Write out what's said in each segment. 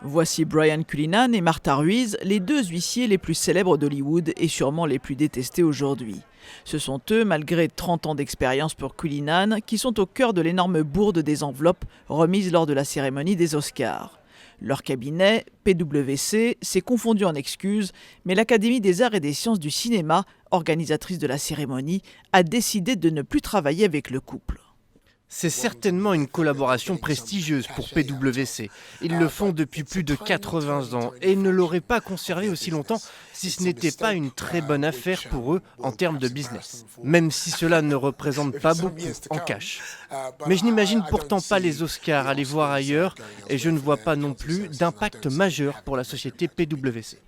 Voici Brian Cullinan et Martha Ruiz, les deux huissiers les plus célèbres d'Hollywood et sûrement les plus détestés aujourd'hui. Ce sont eux, malgré 30 ans d'expérience pour Cullinan, qui sont au cœur de l'énorme bourde des enveloppes remises lors de la cérémonie des Oscars. Leur cabinet, PwC, s'est confondu en excuses, mais l'Académie des arts et des sciences du cinéma, organisatrice de la cérémonie, a décidé de ne plus travailler avec le couple. C'est certainement une collaboration prestigieuse pour PwC. Ils le font depuis plus de 80 ans et ils ne l'auraient pas conservé aussi longtemps si ce n'était pas une très bonne affaire pour eux en termes de business. Même si cela ne représente pas beaucoup en cash. Mais je n'imagine pourtant pas les Oscars aller voir ailleurs et je ne vois pas non plus d'impact majeur pour la société PwC.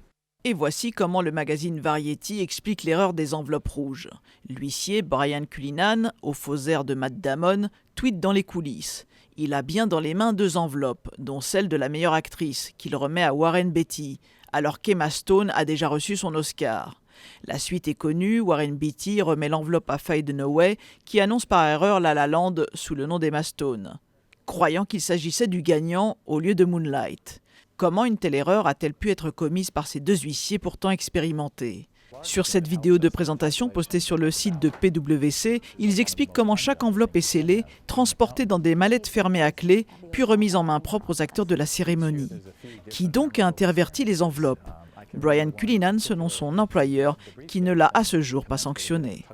Et voici comment le magazine Variety explique l'erreur des enveloppes rouges. L'huissier Brian Cullinan, au faux air de Matt Damon, tweet dans les coulisses. Il a bien dans les mains 2 enveloppes, dont celle de la meilleure actrice, qu'il remet à Warren Beatty, alors qu'Emma Stone a déjà reçu son Oscar. La suite est connue, Warren Beatty remet l'enveloppe à Faye Dunaway, qui annonce par erreur La La Land sous le nom d'Emma Stone, croyant qu'il s'agissait du gagnant au lieu de Moonlight. Comment une telle erreur a-t-elle pu être commise par ces 2 huissiers pourtant expérimentés ? Sur cette vidéo de présentation postée sur le site de PwC, ils expliquent comment chaque enveloppe est scellée, transportée dans des mallettes fermées à clé, puis remise en main propre aux acteurs de la cérémonie. Qui donc a interverti les enveloppes ? Brian Cullinan selon son employeur, qui ne l'a à ce jour pas sanctionné.